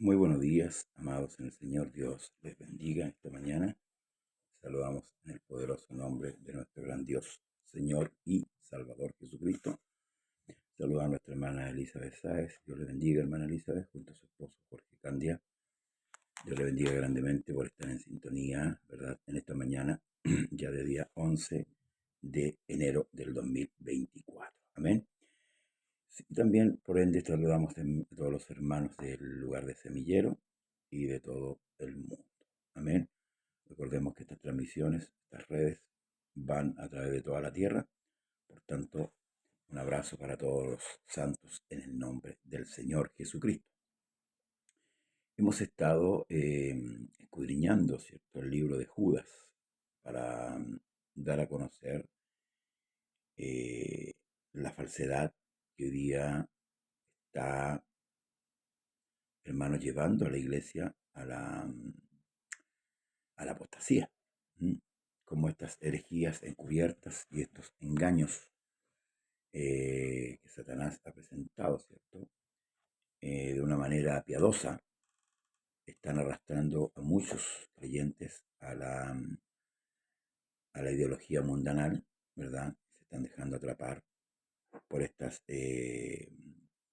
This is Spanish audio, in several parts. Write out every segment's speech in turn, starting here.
Muy buenos días, amados en el Señor. Dios les bendiga esta mañana. Saludamos en el poderoso nombre de nuestro gran Dios, Señor y Salvador Jesucristo. Saludamos a nuestra hermana Elizabeth Sáez. Dios le bendiga, hermana Elizabeth, junto a su esposo Jorge Candia. Dios le bendiga grandemente por estar en sintonía, ¿verdad? En esta mañana, ya de día 11 de enero del 2024. Amén. Sí, también, por ende, saludamos a todos los hermanos del lugar de Semillero y de todo el mundo. Amén. Recordemos que estas transmisiones, estas redes, van a través de toda la tierra. Por tanto, un abrazo para todos los santos en el nombre del Señor Jesucristo. Hemos estado escudriñando, ¿cierto?, el libro de Judas para dar a conocer eh, la falsedad que hoy día está, hermanos, llevando a la iglesia a la apostasía. Como estas herejías encubiertas y estos engaños que Satanás ha presentado, ¿cierto? De una manera piadosa, están arrastrando a muchos creyentes a la ideología mundanal, ¿verdad? Se están dejando atrapar por estas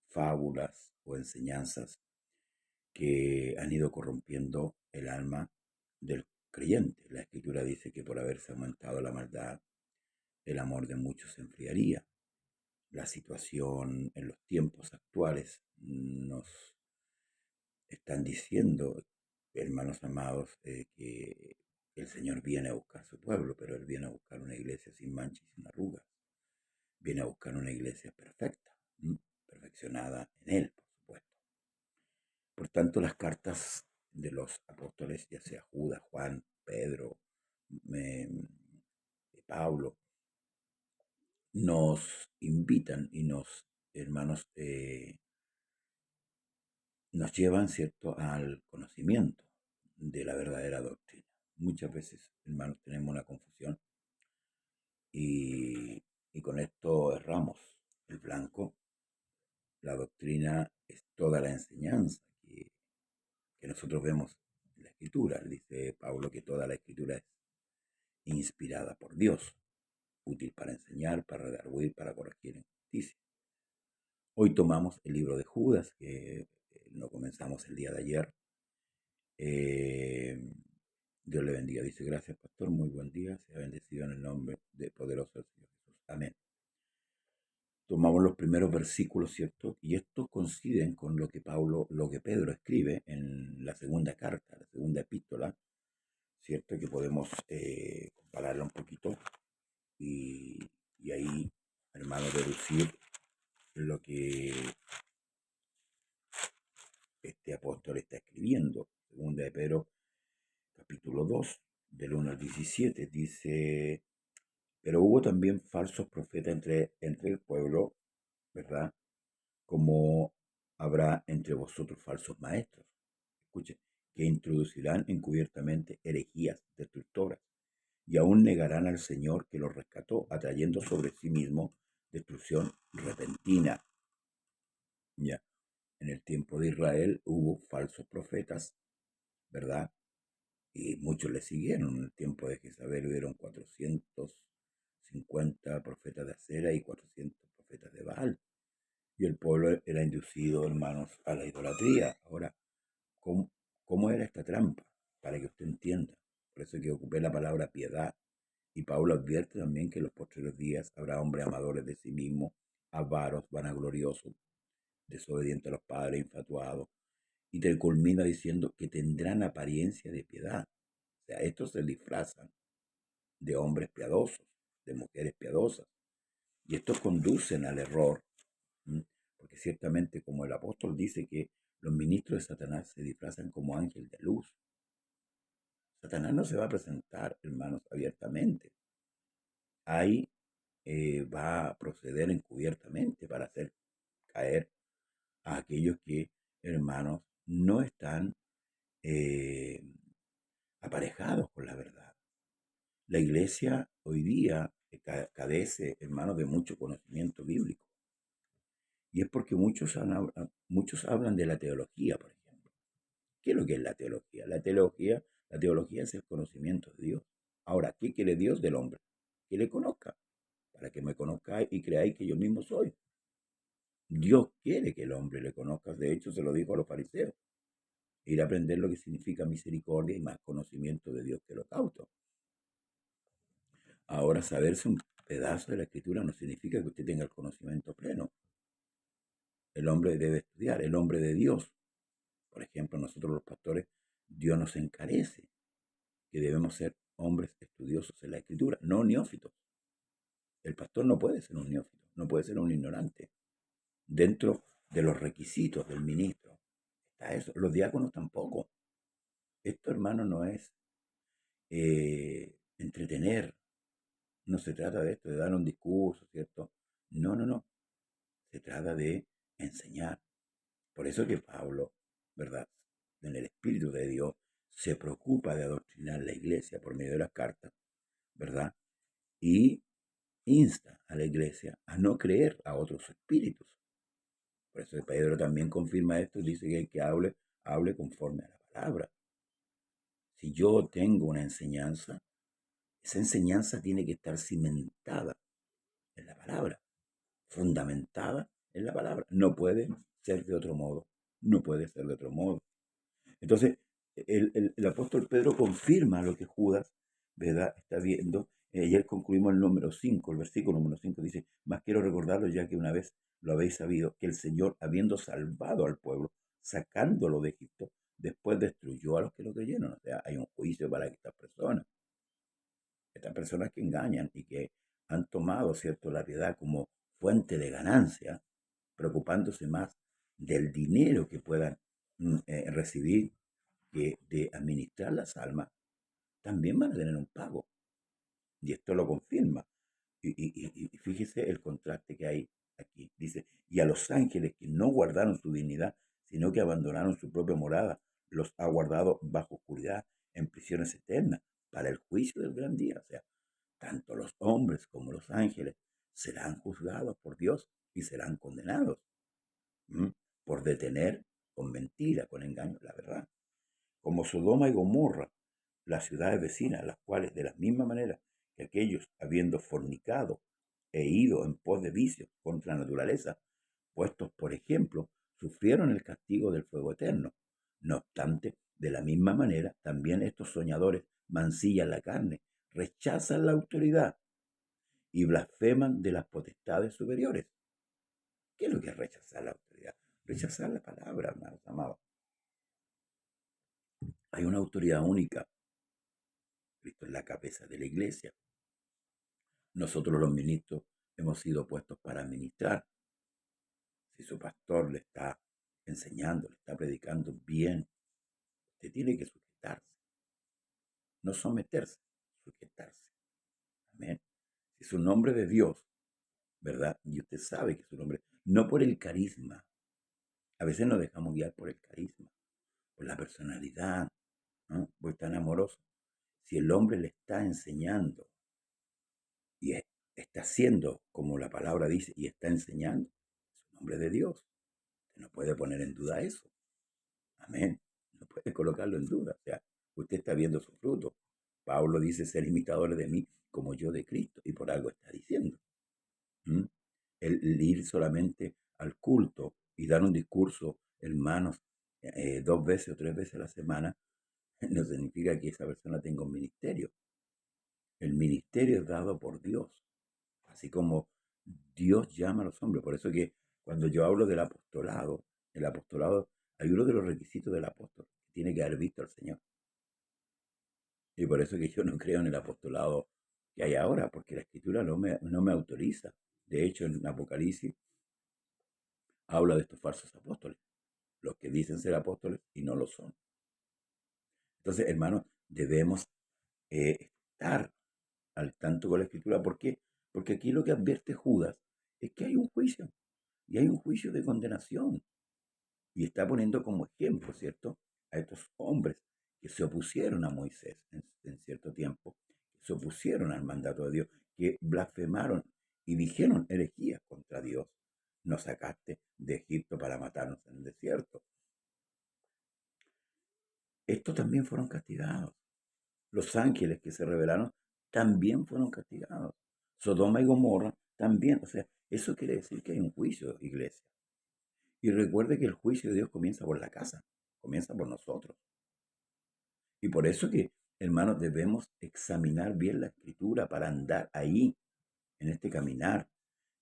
fábulas o enseñanzas que han ido corrompiendo el alma del creyente. La escritura dice que por haberse aumentado la maldad, el amor de muchos se enfriaría. La situación en los tiempos actuales nos están diciendo, hermanos amados, que el Señor viene a buscar su pueblo, pero Él viene a buscar una iglesia sin mancha y sin arrugas. Viene a buscar una iglesia perfecta, perfeccionada en Él, por supuesto. Por tanto, las cartas de los apóstoles, ya sea Judas, Juan, Pedro, Pablo, nos invitan y hermanos, nos llevan, ¿cierto?, al conocimiento de la verdadera doctrina. Muchas veces, hermanos, tenemos una confusión y con esto erramos el blanco. La doctrina es toda la enseñanza que nosotros vemos en la Escritura. Dice Pablo que toda la Escritura es inspirada por Dios, útil para enseñar, para redarguir, para corregir en justicia. Hoy tomamos el libro de Judas, que lo comenzamos el día de ayer. Dios le bendiga. Dice, gracias, pastor, muy buen día. Sea bendecido en el nombre de poderoso del Señor Jesús. Amén. Tomamos los primeros versículos, ¿cierto? Y estos coinciden con lo que Pedro escribe en la segunda carta, la segunda epístola, ¿cierto? Que podemos compararla un poquito y, y ahí, hermano, deducir lo que este apóstol está escribiendo. Segunda de Pedro, capítulo 2, del 1 al 17, dice, pero hubo también falsos profetas entre el pueblo, ¿verdad? Como habrá entre vosotros falsos maestros, escuchen, que introducirán encubiertamente herejías destructoras y aún negarán al Señor que los rescató, atrayendo sobre sí mismo destrucción repentina. Ya, en el tiempo de Israel hubo falsos profetas, ¿verdad? Y muchos le siguieron. En el tiempo de Jezabel hubieron 450 profetas de Acera y 400 profetas de Baal. Y el pueblo era inducido, hermanos, a la idolatría. Ahora, ¿cómo era esta trampa? Para que usted entienda. Por eso que ocupé la palabra piedad. Y Pablo advierte también que en los postreros días habrá hombres amadores de sí mismos, avaros, vanagloriosos, desobedientes a los padres, infatuados. Y te culmina diciendo que tendrán apariencia de piedad. O sea, estos se disfrazan de hombres piadosos, de mujeres piadosas. Y estos conducen al error. Porque ciertamente, como el apóstol dice que los ministros de Satanás se disfrazan como ángel de luz. Satanás no se va a presentar, hermanos, abiertamente. Ahí va a proceder encubiertamente para hacer caer a aquellos que, hermanos, no están eh, aparejados con la verdad. La iglesia hoy día carece, hermanos, de mucho conocimiento bíblico. Y es porque muchos hablan de la teología, por ejemplo. ¿Qué es lo que es la teología? La teología es el conocimiento de Dios. Ahora, ¿qué quiere Dios del hombre? Que le conozca, para que me conozcáis y creáis que yo mismo soy. Dios quiere que el hombre le conozca. De hecho, se lo dijo a los fariseos. Ir a aprender lo que significa misericordia y más conocimiento de Dios que holocausto. Ahora, saberse un pedazo de la escritura no significa que usted tenga el conocimiento pleno. El hombre debe estudiar, el hombre de Dios. Por ejemplo, nosotros los pastores, Dios nos encarece que debemos ser hombres estudiosos en la escritura, no neófitos. El pastor no puede ser un neófito, no puede ser un ignorante. Dentro de los requisitos del ministro está eso. Los diáconos tampoco. Esto, hermano, no es entretener. No se trata de esto, de dar un discurso, ¿cierto? No, no, no. Se trata de enseñar. Por eso que Pablo, ¿verdad? En el Espíritu de Dios, se preocupa de adoctrinar la iglesia por medio de las cartas, ¿verdad? Y insta a la iglesia a no creer a otros espíritus. Por eso Pedro también confirma esto y dice que el que hable conforme a la palabra. Si yo tengo una enseñanza, esa enseñanza tiene que estar cimentada en la palabra, fundamentada en la palabra. No puede ser de otro modo. No puede ser de otro modo. Entonces, el apóstol Pedro confirma lo que Judas, ¿verdad?, está viendo. Ayer concluimos el número 5, el versículo número 5 dice, mas quiero recordarlo ya que una vez lo habéis sabido, que el Señor, habiendo salvado al pueblo, sacándolo de Egipto, después destruyó a los que lo creyeron. O sea, hay un juicio para estas personas que engañan y que han tomado, ¿cierto?, la piedad como fuente de ganancia, preocupándose más del dinero que puedan recibir que de administrar las almas, también van a tener un pago. Y esto lo confirma. Y fíjese el contraste que hay aquí. Dice, y a los ángeles que no guardaron su dignidad, sino que abandonaron su propia morada, los ha guardado bajo oscuridad, en prisiones eternas, para el juicio del gran día. O sea, tanto los hombres como los ángeles serán juzgados por Dios y serán condenados por detener con mentira, con engaño, la verdad. Como Sodoma y Gomorra, las ciudades vecinas, las cuales de la misma manera que aquellos, habiendo fornicado e ido en pos de vicios contra la naturaleza, puestos por ejemplo, sufrieron el castigo del fuego eterno. No obstante, de la misma manera, también estos soñadores mancillan la carne, rechazan la autoridad y blasfeman de las potestades superiores. ¿Qué es lo que es rechazar la autoridad? Rechazar la palabra, hermanos amados. Hay una autoridad única. Cristo es la cabeza de la iglesia. Nosotros los ministros hemos sido puestos para ministrar. Si su pastor le está enseñando, le está predicando bien, usted tiene que sujetarse. No someterse, sujetarse. Amén. Si es un nombre de Dios, ¿verdad? Y usted sabe que es un nombre, no por el carisma. A veces nos dejamos guiar por el carisma, por la personalidad, ¿no? Voy tan amoroso. Si el hombre le está enseñando y está haciendo como la palabra dice y está enseñando, es un hombre de Dios. Usted no puede poner en duda eso. Amén. No puede colocarlo en duda. O sea, usted está viendo su fruto. Pablo dice ser imitadores de mí como yo de Cristo y por algo está diciendo. El ir solamente al culto y dar un discurso, hermanos, 2 veces o 3 veces a la semana, no significa que esa persona tenga un ministerio. El ministerio es dado por Dios, así como Dios llama a los hombres. Por eso que cuando yo hablo del apostolado, el apostolado, hay uno de los requisitos del apóstol, que tiene que haber visto al Señor. Y por eso que yo no creo en el apostolado que hay ahora, porque la Escritura no me autoriza. De hecho, en Apocalipsis habla de estos falsos apóstoles, los que dicen ser apóstoles y no lo son. Entonces, hermanos, debemos estar al tanto con la Escritura. ¿Por qué? Porque aquí lo que advierte Judas es que hay un juicio, y hay un juicio de condenación. Y está poniendo como ejemplo, ¿cierto?, a estos hombres que se opusieron a Moisés en cierto tiempo, que se opusieron al mandato de Dios, que blasfemaron y dijeron herejías contra Dios. Nos sacaste de Egipto para matarnos en el desierto. estos también fueron castigados. Los ángeles que se rebelaron también fueron castigados. Sodoma y Gomorra también. O sea, eso quiere decir que hay un juicio, iglesia. Y recuerde que el juicio de Dios comienza por la casa, comienza por nosotros. Y por eso que, hermanos, debemos examinar bien la escritura para andar ahí, en este caminar.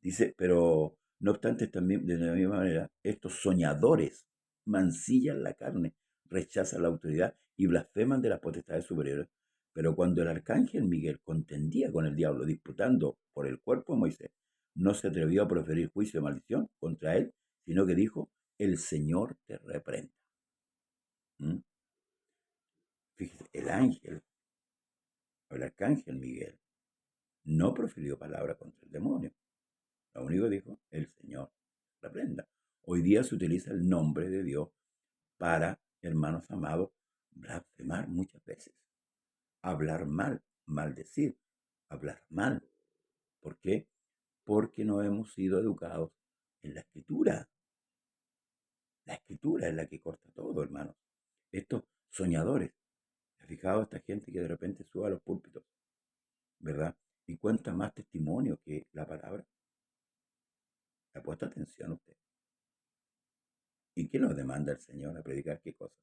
Dice, pero no obstante, también de la misma manera, estos soñadores mancillan la carne, rechazan la autoridad y blasfeman de las potestades superiores. Pero cuando el arcángel Miguel contendía con el diablo, disputando por el cuerpo de Moisés, no se atrevió a proferir juicio de maldición contra él, sino que dijo, el Señor te reprenda. ¿Mm? Fíjese, el ángel, o el arcángel Miguel, no profirió palabra contra el demonio. Lo único que dijo, el Señor reprenda. Hoy día se utiliza el nombre de Dios para, hermanos amados, blasfemar muchas veces. Hablar mal, maldecir, hablar mal. ¿Por qué? Porque no hemos sido educados en la escritura. La escritura es la que corta todo, hermanos. Estos soñadores, ¿se ha fijado esta gente que de repente sube a los púlpitos, verdad? Y cuenta más testimonio que la palabra? ¿Ha puesto atención usted? ¿Y qué nos demanda el Señor a predicar qué cosa?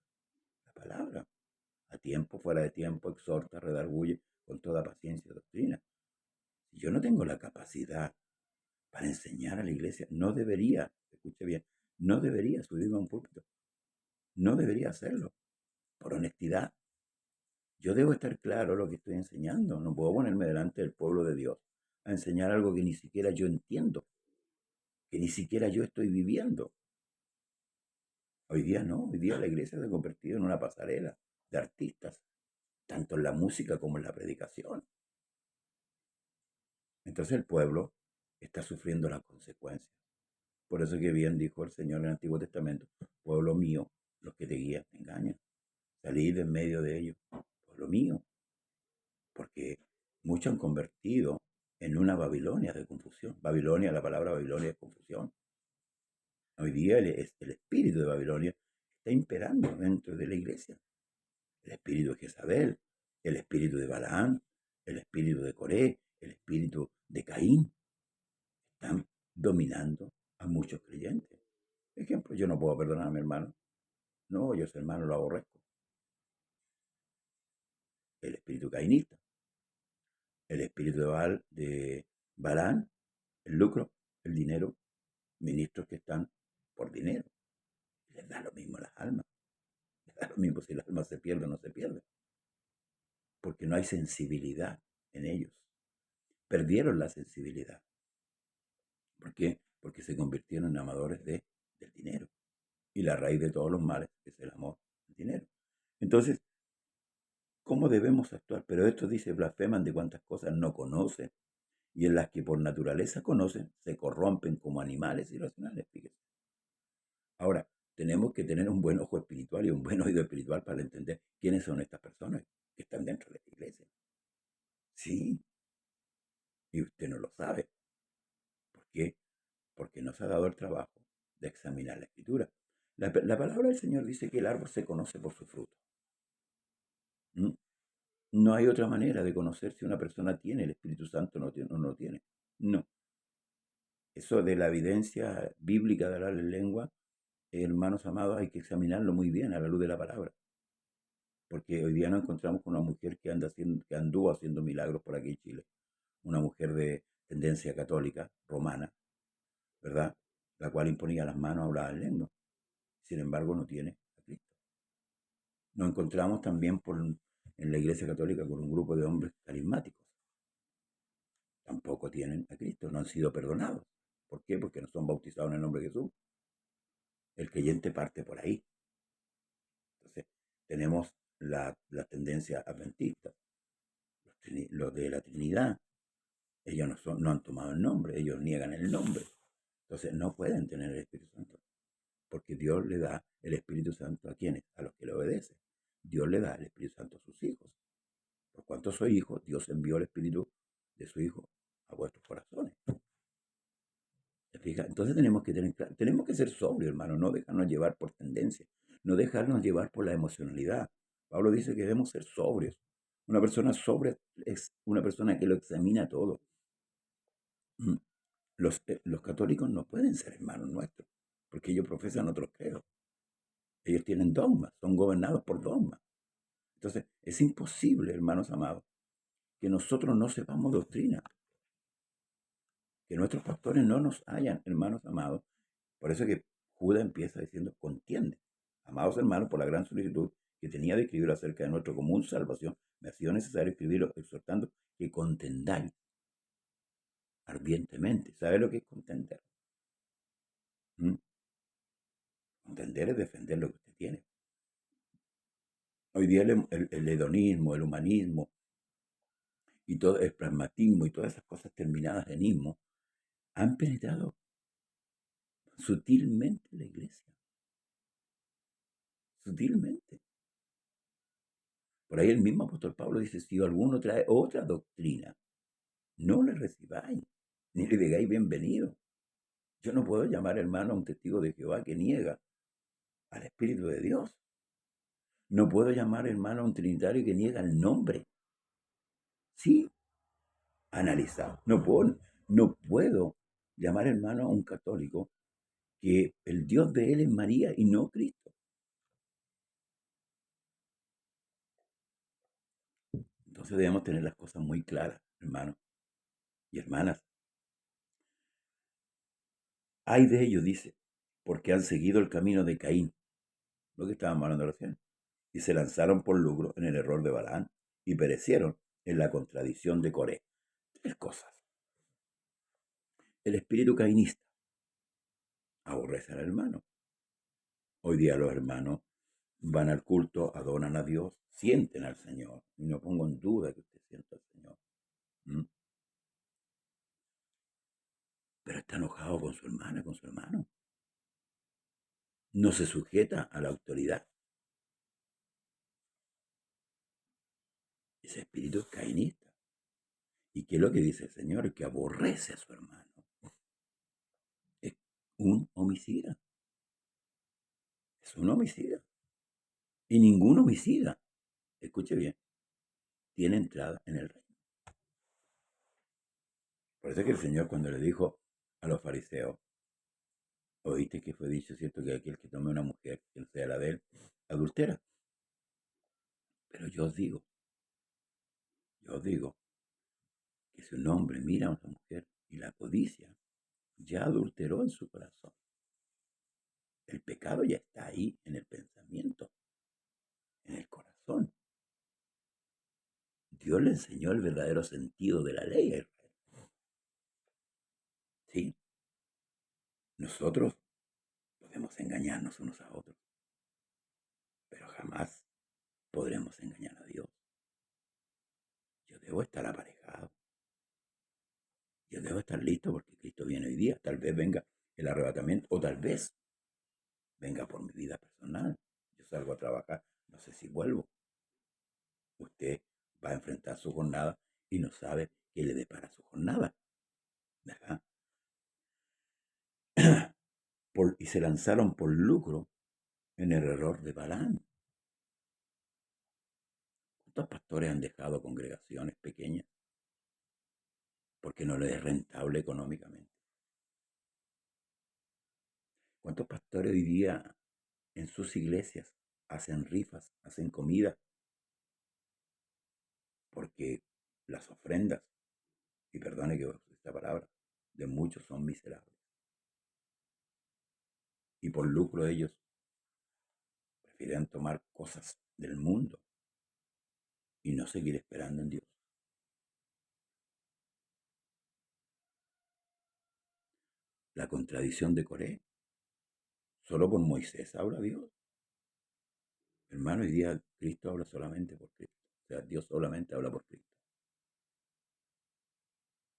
La palabra. A tiempo, fuera de tiempo, exhorta, redarguye con toda paciencia y doctrina. Si yo no tengo la capacidad para enseñar a la iglesia, no debería, escuche bien, no debería subirme a un púlpito. No debería hacerlo. Por honestidad. Yo debo estar claro lo que estoy enseñando. No puedo ponerme delante del pueblo de Dios a enseñar algo que ni siquiera yo entiendo, que ni siquiera yo estoy viviendo. Hoy día no, hoy día la iglesia se ha convertido en una pasarela de artistas, tanto en la música como en la predicación. Entonces el pueblo está sufriendo las consecuencias. Por eso que bien dijo el Señor en el Antiguo Testamento, pueblo mío, los que te guían te engañan. Salid en medio de ellos, pueblo mío, porque muchos han convertido en una Babilonia de confusión. Babilonia, la palabra Babilonia es confusión. Hoy día el espíritu de Babilonia está imperando dentro de la iglesia. El espíritu de Jezabel, el espíritu de Balaán, el espíritu de Coré, el espíritu de Caín, están dominando a muchos creyentes. Por ejemplo, yo no puedo perdonar a mi hermano. No, yo a ese hermano lo aborrezco. El espíritu cainista, el espíritu de Balaán, el lucro, el dinero, ministros que están por dinero. Les da lo mismo a las almas. Les da lo mismo si las almas se pierden o no se pierden. Porque no hay sensibilidad en ellos. Perdieron la sensibilidad. ¿Por qué? Porque se convirtieron en amadores del dinero. Y la raíz de todos los males es el amor al dinero. Entonces, ¿cómo debemos actuar? Pero esto dice, blasfeman de cuantas cosas no conocen y en las que por naturaleza conocen, se corrompen como animales irracionales. Fíjese. Ahora, tenemos que tener un buen ojo espiritual y un buen oído espiritual para entender quiénes son estas personas que están dentro de la iglesia. Sí, y usted no lo sabe. ¿Por qué? Porque no se ha dado el trabajo de examinar la escritura. La palabra del Señor dice que el árbol se conoce por su fruto. ¿Mm? No hay otra manera de conocer si una persona tiene el Espíritu Santo o no lo tiene. No. Eso de la evidencia bíblica de hablar en lengua, hermanos amados, hay que examinarlo muy bien a la luz de la palabra. Porque hoy día nos encontramos con una mujer que anduvo haciendo milagros por aquí en Chile. Una mujer de tendencia católica, romana, ¿verdad? La cual imponía las manos, hablaba en lengua. Sin embargo, no tiene a Cristo. Nos encontramos también en la Iglesia Católica con un grupo de hombres carismáticos. Tampoco tienen a Cristo, no han sido perdonados. ¿Por qué? Porque no son bautizados en el nombre de Jesús. El creyente parte por ahí. Entonces, tenemos la tendencia adventista, los de la Trinidad. Ellos no han tomado el nombre, ellos niegan el nombre. Entonces, no pueden tener el Espíritu Santo. Porque Dios le da el Espíritu Santo a quienes, a los que le obedecen. Dios le da el Espíritu Santo a sus hijos. Por cuanto soy hijo, Dios envió el Espíritu de su Hijo a vuestros corazones. ¿Se fija? Entonces tenemos que ser sobrios, hermano, no dejarnos llevar por tendencia, no dejarnos llevar por la emocionalidad. Pablo dice que debemos ser sobrios. Una persona sobria es una persona que lo examina todo. Mm. Los católicos no pueden ser hermanos nuestros, porque ellos profesan otros credos. Ellos tienen dogmas, son gobernados por dogmas. Entonces, es imposible, hermanos amados, que nosotros no sepamos doctrina, que nuestros pastores no nos hayan, hermanos amados. Por eso que Judas empieza diciendo, contiende. Amados hermanos, por la gran solicitud que tenía de escribir acerca de nuestra común salvación, me ha sido necesario escribirlo exhortando que contendáis ardientemente. ¿Sabe lo que es contender? ¿Mm? Contender es defender lo que usted tiene. Hoy día el hedonismo, el humanismo y todo el pragmatismo y todas esas cosas terminadas en ismo han penetrado sutilmente en la iglesia. Sutilmente. Por ahí el mismo apóstol Pablo dice, si alguno trae otra doctrina, no le recibáis, ni le digáis bienvenido. Yo no puedo llamar hermano a un testigo de Jehová que niega al Espíritu de Dios. No puedo llamar hermano a un trinitario que niega el nombre. Sí, analizado. No puedo llamar hermano a un católico que el Dios de él es María y no Cristo. Entonces debemos tener las cosas muy claras, hermanos y hermanas. Hay de ellos, dice, porque han seguido el camino de Caín, lo que estábamos hablando recién, y se lanzaron por lucro en el error de Balaán y perecieron en la contradicción de Coré. Tres cosas. El espíritu cainista aborrece al hermano. Hoy día los hermanos van al culto, adoran a Dios, sienten al Señor. Y no pongo en duda que usted sienta al Señor. ¿Mm? Pero está enojado con su hermana, con su hermano. No se sujeta a la autoridad. Ese espíritu es cainista. ¿Y qué es lo que dice el Señor? El que aborrece a su hermano es un homicida. Es un homicida. Y ningún homicida, escuche bien, tiene entrada en el reino. Por eso es que el Señor cuando le dijo a los fariseos, oíste que fue dicho, cierto, que aquel que tome una mujer, quien sea la de él, adultera. Pero yo os digo, que si un hombre mira a una mujer y la codicia, ya adulteró en su corazón. El pecado ya está ahí en el pensamiento, en el corazón. Dios le enseñó el verdadero sentido de la ley a Israel. Sí, nosotros podemos engañarnos unos a otros, pero jamás podremos engañar a Dios. Yo debo estar aparejado. Yo debo estar listo porque Cristo viene hoy día. Tal vez venga el arrebatamiento o tal vez venga por mi vida personal. Yo salgo a trabajar, no sé si vuelvo. Usted va a enfrentar su jornada y no sabe qué le depara su jornada, ¿verdad? Y se lanzaron por lucro en el error de Balaán. ¿Cuántos pastores han dejado congregaciones pequeñas porque no les es rentable económicamente? ¿Cuántos pastores hoy día en sus iglesias hacen rifas, hacen comida? Porque las ofrendas, y perdone que use esta palabra, de muchos son miserables. Y por lucro ellos prefieren tomar cosas del mundo y no seguir esperando en Dios. La contradicción de Coré. Solo por Moisés habla Dios. Hermano, hoy día Cristo habla solamente por Cristo. O sea, Dios solamente habla por Cristo.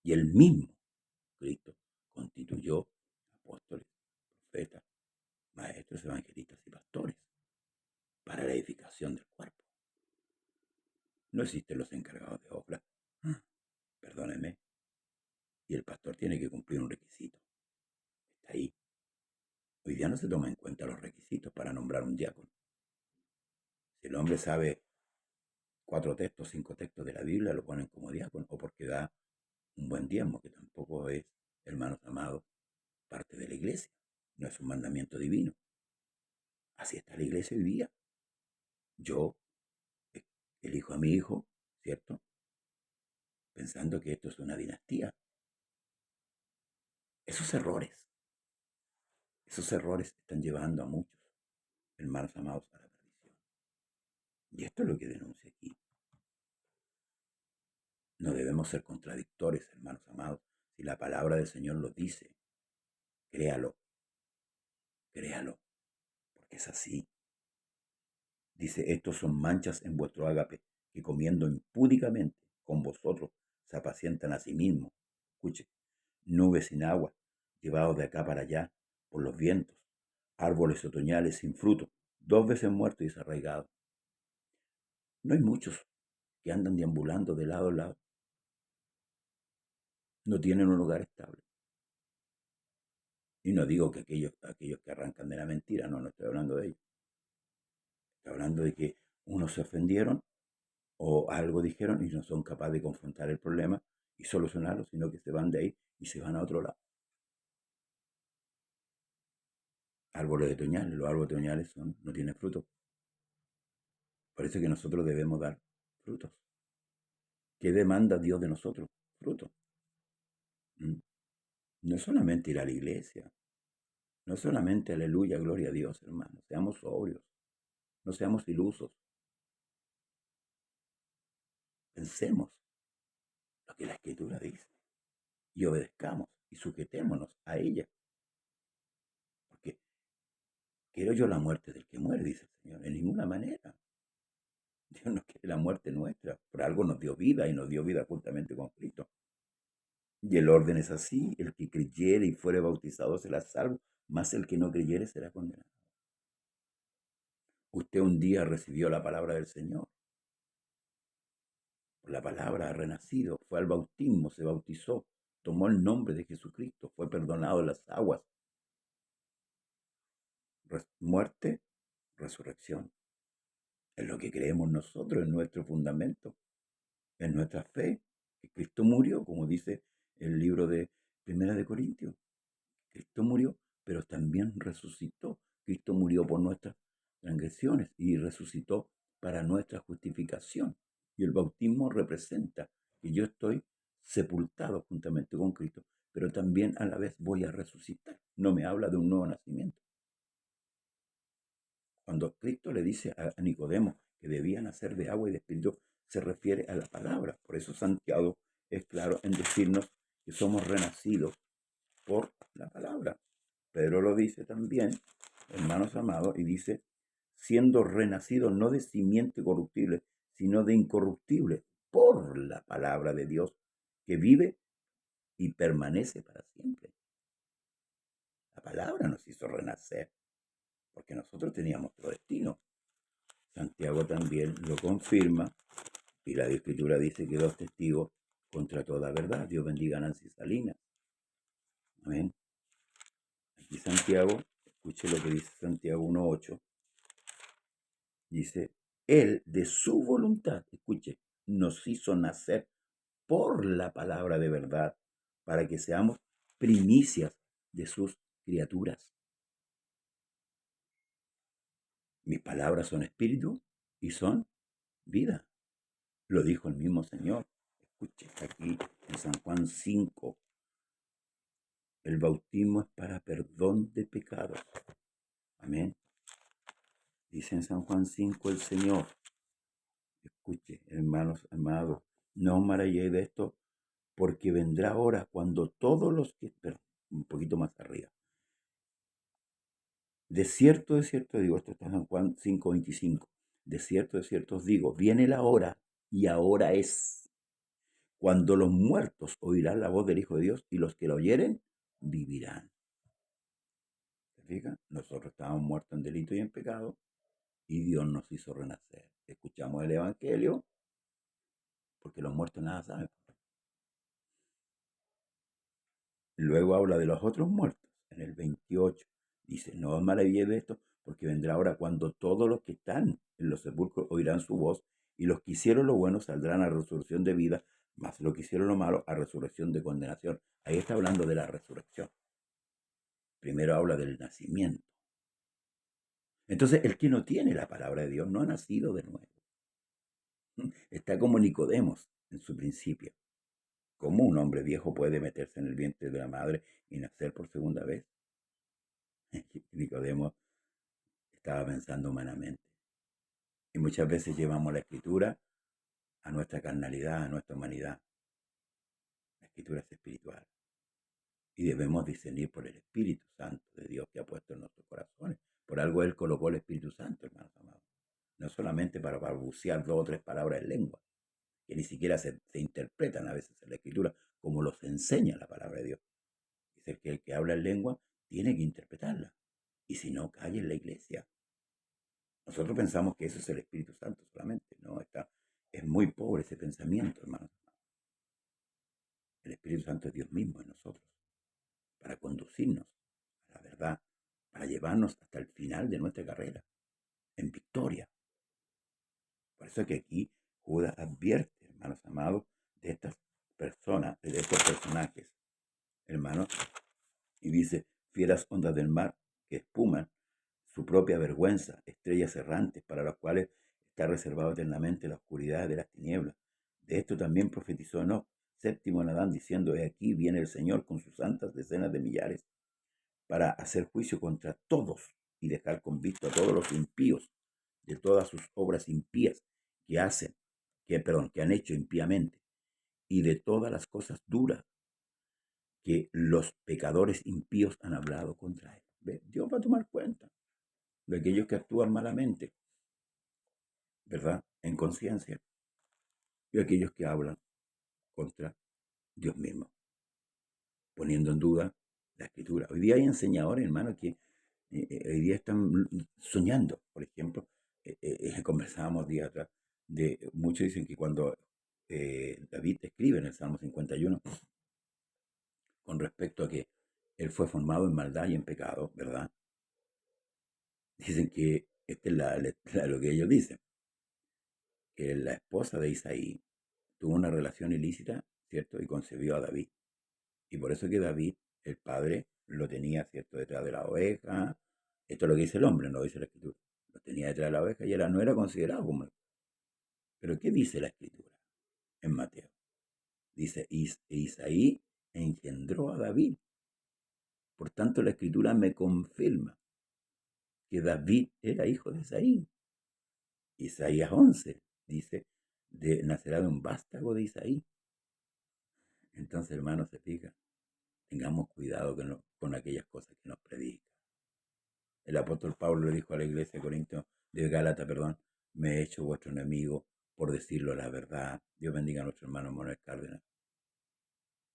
Y el mismo Cristo constituyó apóstoles, profetas, maestros, evangelistas y pastores para la edificación del cuerpo. No existen los encargados de obra. Perdónenme. Y el pastor tiene que cumplir un requisito. Está ahí. Hoy día no se toman en cuenta los requisitos para nombrar un diácono. el hombre sabe 4 textos, 5 textos de la Biblia, lo ponen como diácono, o porque da un buen diezmo, que tampoco es, hermanos amados, parte de la iglesia. No es un mandamiento divino. Así está la iglesia hoy día. Yo elijo a mi hijo, ¿cierto? Pensando que esto es una dinastía. Esos errores, esos errores están llevando a muchos hermanos amados a la perdición. Y esto es lo que denuncia aquí. No debemos ser contradictores, hermanos amados. Si la palabra del Señor lo dice, créalo, créalo, porque es así. Dice, estos son manchas en vuestro ágape, que comiendo impúdicamente con vosotros se apacientan a sí mismos. Escuche, nubes sin agua, llevados de acá para allá por los vientos, árboles otoñales sin fruto, 2 veces muertos y desarraigados. No hay muchos que andan deambulando de lado a lado, no tienen un lugar estable. Y no digo que aquellos que arrancan de la mentira, no estoy hablando de ellos. Estoy hablando de que unos se ofendieron o algo dijeron y no son capaces de confrontar el problema y solucionarlo, sino que se van de ahí y se van a otro lado. Árboles otoñales, los árboles otoñales no tienen frutos. Por eso es que nosotros debemos dar frutos. ¿Qué demanda Dios de nosotros? Frutos. ¿Mm? No es solamente ir a la iglesia, no es solamente aleluya, gloria a Dios, hermano. Seamos sobrios, no seamos ilusos. Pensemos lo que la Escritura dice y obedezcamos y sujetémonos a ella. Porque quiero yo la muerte del que muere, dice el Señor, en ninguna manera. Dios no quiere la muerte nuestra, por algo nos dio vida y nos dio vida juntamente con Cristo. Y el orden es así, el que creyere y fuere bautizado será salvo, mas el que no creyere será condenado. Usted un día recibió la palabra del Señor, por la palabra ha renacido, fue al bautismo, se bautizó, tomó el nombre de Jesucristo, fue perdonado en las aguas. Muerte, resurrección. Es lo que creemos nosotros, en nuestro fundamento, en nuestra fe, que Cristo murió, como dice el libro de Primera de Corintios. Cristo murió, pero también resucitó. Cristo murió por nuestras transgresiones y resucitó para nuestra justificación. Y el bautismo representa que yo estoy sepultado juntamente con Cristo, pero también a la vez voy a resucitar. No me habla de un nuevo nacimiento. Cuando Cristo le dice a Nicodemo que debía nacer de agua y de espíritu, se refiere a la palabra. Por eso Santiago es claro en decirnos que somos renacidos por la palabra. Pedro lo dice también, hermanos amados, y dice, siendo renacidos no de simiente corruptible, sino de incorruptible, por la palabra de Dios, que vive y permanece para siempre. La palabra nos hizo renacer, porque nosotros teníamos otro destino. Santiago también lo confirma, y la Escritura dice que 2 testigos contra toda verdad. Dios bendiga a Nancy Salinas. Amén. Aquí Santiago, escuche lo que dice Santiago 1:8. Dice, Él de su voluntad, escuche, nos hizo nacer por la palabra de verdad, para que seamos primicias de sus criaturas. Mis palabras son espíritu y son vida. Lo dijo el mismo Señor. Escuche, aquí en San Juan 5, el bautismo es para perdón de pecados. Amén. Dice en San Juan 5 el Señor. Escuche, hermanos amados, no os maravilléis de esto, porque vendrá hora cuando todos los que... Pero un poquito más arriba. De cierto, digo, esto está en San Juan 5:25. De cierto os digo, viene la hora y ahora es, cuando los muertos oirán la voz del Hijo de Dios y los que la oyeren vivirán. ¿Se fijan? Nosotros estábamos muertos en delito y en pecado y Dios nos hizo renacer. Escuchamos el Evangelio porque los muertos nada saben. Luego habla de los otros muertos en el 28. Dice, no os maravilléis de esto, porque vendrá ahora cuando todos los que están en los sepulcros oirán su voz, y los que hicieron lo bueno saldrán a resurrección de vida, mas los que hicieron lo malo a resurrección de condenación. Ahí está hablando de la resurrección. Primero habla del nacimiento. Entonces, el que no tiene la palabra de Dios no ha nacido de nuevo. Está como Nicodemos en su principio. ¿Cómo un hombre viejo puede meterse en el vientre de la madre y nacer por segunda vez? Nicodemo estaba pensando humanamente. Y muchas veces llevamos la escritura a nuestra carnalidad, a nuestra humanidad. La escritura es espiritual. Y debemos discernir por el Espíritu Santo de Dios que ha puesto en nuestros corazones. Por algo Él colocó el Espíritu Santo, hermanos amados. No solamente para balbucear 2 o 3 palabras en lengua, que ni siquiera se interpretan a veces en la escritura como los enseña la palabra de Dios. Dice que el que habla en lengua tiene que interpretarla. Y si no, calle en la iglesia. Nosotros pensamos que eso es el Espíritu Santo solamente. No, es muy pobre ese pensamiento, hermanos. El Espíritu Santo es Dios mismo en nosotros, para conducirnos a la verdad, para llevarnos hasta el final de nuestra carrera, en victoria. Por eso es que aquí Judas advierte, hermanos amados, de estas personas, de estos personajes, hermanos, y dice: fieras ondas del mar que espuman su propia vergüenza, estrellas errantes para las cuales está reservado eternamente la oscuridad de las tinieblas. De esto también profetizó Enoc, séptimo en Adán, diciendo: he aquí viene el Señor con sus santas decenas de millares para hacer juicio contra todos y dejar con visto a todos los impíos de todas sus obras impías que han hecho impíamente, y de todas las cosas duras que los pecadores impíos han hablado contra él. ¿Ve? Dios va a tomar cuenta de aquellos que actúan malamente, ¿verdad? En conciencia, y aquellos que hablan contra Dios mismo, poniendo en duda la escritura. Hoy día hay enseñadores, hermanos, que hoy día están soñando. Por ejemplo, conversábamos días atrás, muchos dicen que cuando David escribe en el Salmo 51, con respecto a que él fue formado en maldad y en pecado, ¿verdad? Dicen que esta es lo que ellos dicen, que la esposa de Isaí tuvo una relación ilícita, ¿cierto? Y concebió a David. Y por eso que David, el padre, lo tenía, ¿cierto?, detrás de la oveja. Esto es lo que dice el hombre, no lo dice la escritura. Lo tenía detrás de la oveja y no era considerado como... Pero ¿qué dice la escritura en Mateo? Dice: Isaí engendró a David. Por tanto, la escritura me confirma que David era hijo de Isaí. Isaías 11 dice: nacerá de un vástago de Isaí. Entonces, hermanos, se fija, tengamos cuidado con aquellas cosas que nos predican. El apóstol Pablo le dijo a la iglesia de Corinto, de Gálata, perdón: me he hecho vuestro enemigo por decirlo la verdad. Dios bendiga a nuestro hermano Manuel Cárdenas.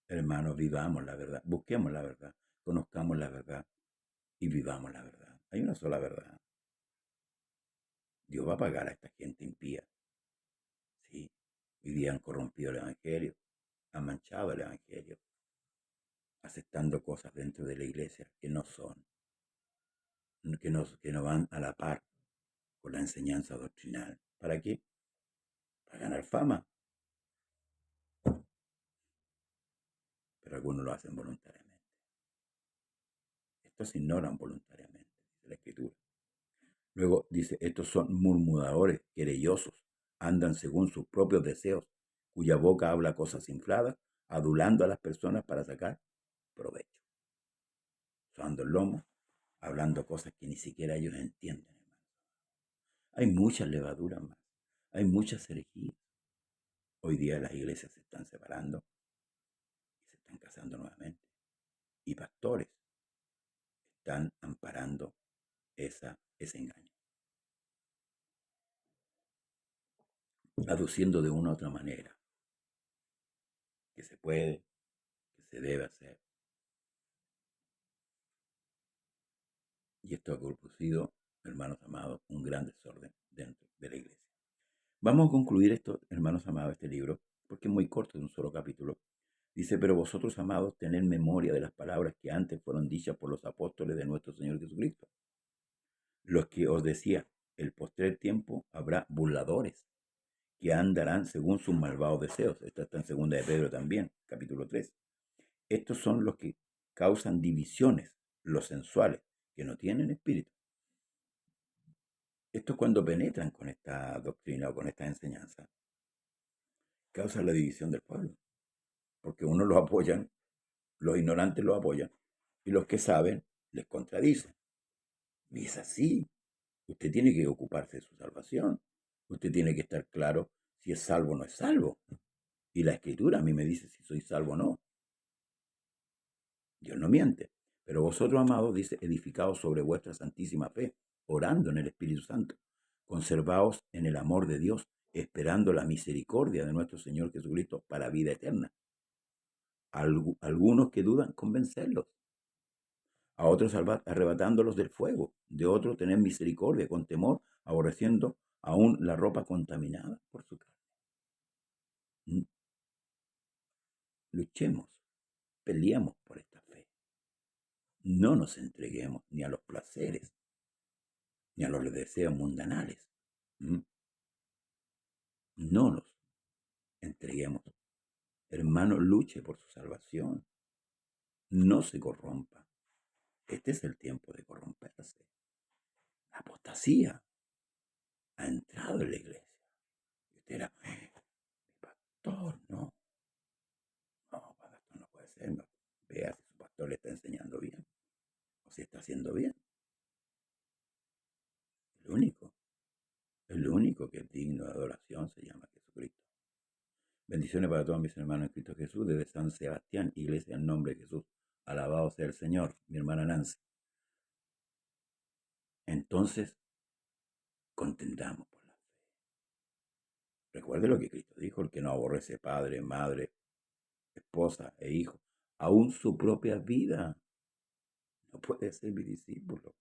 Hermanos, vivamos la verdad, busquemos la verdad, conozcamos la verdad y vivamos la verdad. Hay una sola verdad. Dios va a pagar a esta gente impía. Sí, hoy día han corrompido el evangelio, han manchado el evangelio, aceptando cosas dentro de la iglesia que no son, que no van a la par con la enseñanza doctrinal. ¿Para qué? Para ganar fama. Pero algunos lo hacen voluntariamente. Estos se ignoran voluntariamente, dice la escritura. Luego dice: estos son murmuradores, querellosos, andan según sus propios deseos, cuya boca habla cosas infladas, adulando a las personas para sacar provecho. Usando el lomo, hablando cosas que ni siquiera ellos entienden, hermano. Hay muchas levaduras más, hay muchas herejías. Hoy día las iglesias se están separando y se están casando nuevamente. Y pastores están amparando ese engaño, aduciendo de una u otra manera que se puede, que se debe hacer. Y esto ha producido, hermanos amados, un gran desorden dentro de la iglesia. Vamos a concluir esto, hermanos amados, este libro, porque es muy corto, de un solo capítulo. Dice: pero vosotros, amados, tened memoria de las palabras que antes fueron dichas por los apóstoles de nuestro Señor Jesucristo, los que os decía: el postrer tiempo habrá burladores que andarán según sus malvados deseos. Esto está en segunda de Pedro también, capítulo 3. Estos son los que causan divisiones, los sensuales, que no tienen espíritu. Esto es cuando penetran con esta doctrina o con esta enseñanza. Causa la división del pueblo, porque unos los apoyan, los ignorantes los apoyan, y los que saben les contradicen. Y es así. Usted tiene que ocuparse de su salvación. Usted tiene que estar claro si es salvo o no es salvo. Y la Escritura a mí me dice si soy salvo o no. Dios no miente. Pero vosotros, amados, dice, edificados sobre vuestra santísima fe, orando en el Espíritu Santo, conservaos en el amor de Dios, esperando la misericordia de nuestro Señor Jesucristo para vida eterna. Algunos que dudan, convencerlos. A otros arrebatándolos del fuego. De otros tener misericordia con temor, aborreciendo aún la ropa contaminada por su carne. Luchemos, peleemos por esta fe. No nos entreguemos ni a los placeres, ni a los deseos mundanales. No nos entreguemos. Hermano, luche por su salvación. No se corrompa. Este es el tiempo de corromperse. La apostasía ha entrado en la iglesia. Y usted era, mi pastor, no. No, pastor, no puede ser. No. Vea si su pastor le está enseñando bien o si está haciendo bien. El único que es digno de adoración se llama Jesucristo. Bendiciones para todos mis hermanos en Cristo Jesús, desde San Sebastián, Iglesia en nombre de Jesús. Alabado sea el Señor, mi hermana Nancy. Entonces, contendamos por la fe. Recuerde lo que Cristo dijo, el que no aborrece padre, madre, esposa e hijo, aún su propia vida, no puede ser mi discípulo.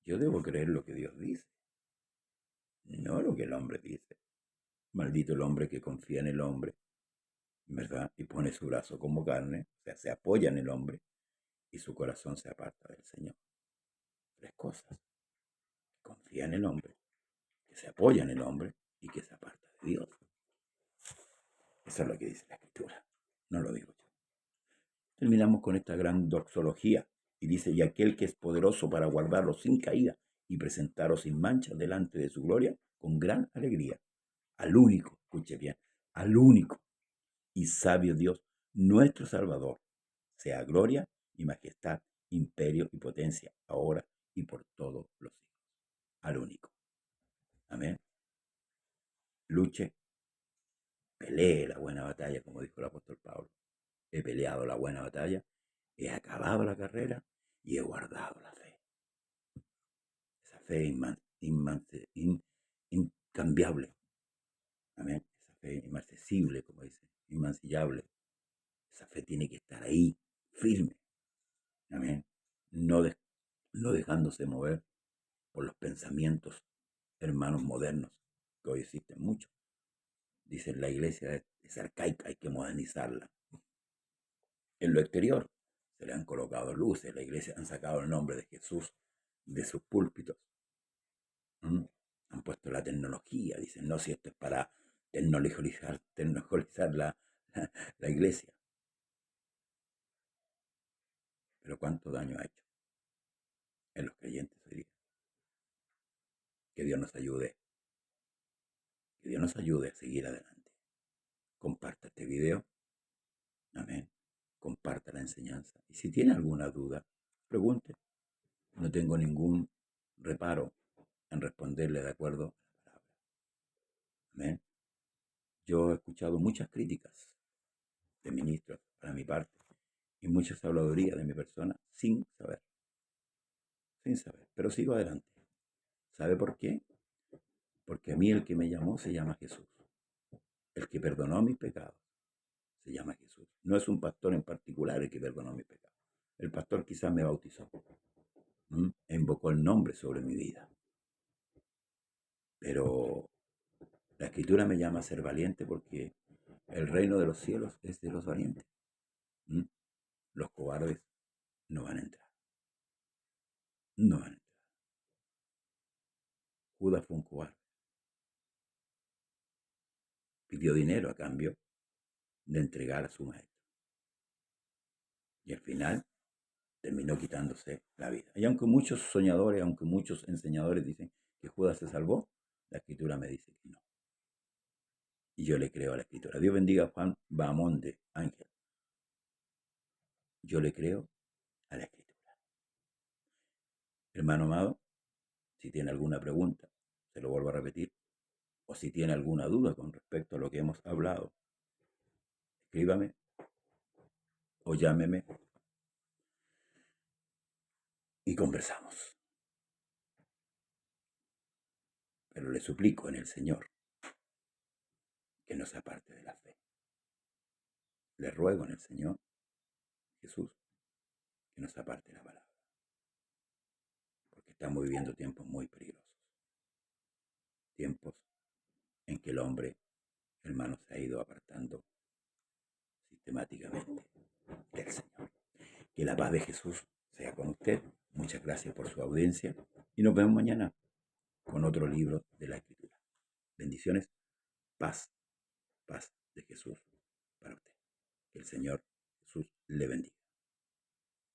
Yo debo creer lo que Dios dice, no lo que el hombre dice. Maldito el hombre que confía en el hombre, ¿verdad? Y pone su brazo como carne, o sea, se apoya en el hombre y su corazón se aparta del Señor. Tres cosas. Confía en el hombre, que se apoya en el hombre y que se aparta de Dios. Eso es lo que dice la Escritura, no lo digo yo. Terminamos con esta gran doxología y dice, y aquel que es poderoso para guardaros sin caída y presentaros sin mancha delante de su gloria con gran alegría. Al único, escuche bien, al único y sabio Dios, nuestro Salvador, sea gloria y majestad, imperio y potencia, ahora y por todos los siglos. Al único. Amén. Luche, pelee la buena batalla, como dijo el apóstol Pablo. He peleado la buena batalla, he acabado la carrera y he guardado la fe. Esa fe incambiable. Amén. Esa fe inmarcesible, como dice, inmancillable. Esa fe tiene que estar ahí, firme. Amén. No dejándose mover por los pensamientos, hermanos modernos, que hoy existen muchos. Dicen la iglesia es arcaica, hay que modernizarla. En lo exterior se le han colocado luces, la iglesia han sacado el nombre de Jesús de sus púlpitos. Han puesto la tecnología, dicen, no, si esto es para tecnologizar la iglesia. Pero cuánto daño ha hecho en los creyentes hoy día. Que Dios nos ayude. Que Dios nos ayude a seguir adelante. Comparta este video. Amén. Comparta la enseñanza. Y si tiene alguna duda, pregunte. No tengo ningún reparo en responderle de acuerdo a la palabra. Amén. Yo he escuchado muchas críticas de ministros para mi parte y muchas habladurías de mi persona sin saber. Pero sigo adelante. ¿Sabe por qué? Porque a mí el que me llamó se llama Jesús. El que perdonó mis pecados se llama Jesús. No es un pastor en particular el que perdonó mis pecados. El pastor quizás me bautizó. E invocó el nombre sobre mi vida. Pero la Escritura me llama a ser valiente porque el reino de los cielos es de los valientes. Los cobardes no van a entrar. No van a entrar. Judas fue un cobarde. Pidió dinero a cambio de entregar a su maestro. Y al final terminó quitándose la vida. Y aunque muchos soñadores, aunque muchos enseñadores dicen que Judas se salvó, la escritura me dice que no. Y yo le creo a la escritura. Dios bendiga a Juan Bahamonde, Ángel. Yo le creo a la escritura. Hermano amado, si tiene alguna pregunta, se lo vuelvo a repetir, o si tiene alguna duda con respecto a lo que hemos hablado, escríbame o llámeme y conversamos. Pero le suplico en el Señor que no se aparte de la fe. Le ruego en el Señor Jesús que no se aparte de la palabra, porque estamos viviendo tiempos muy peligrosos, tiempos en que el hombre, hermano, se ha ido apartando sistemáticamente del Señor. Que la paz de Jesús sea con usted. Muchas gracias por su audiencia y nos vemos mañana con otro libro de la Escritura. Bendiciones, paz, paz de Jesús para usted. Que el Señor Jesús le bendiga.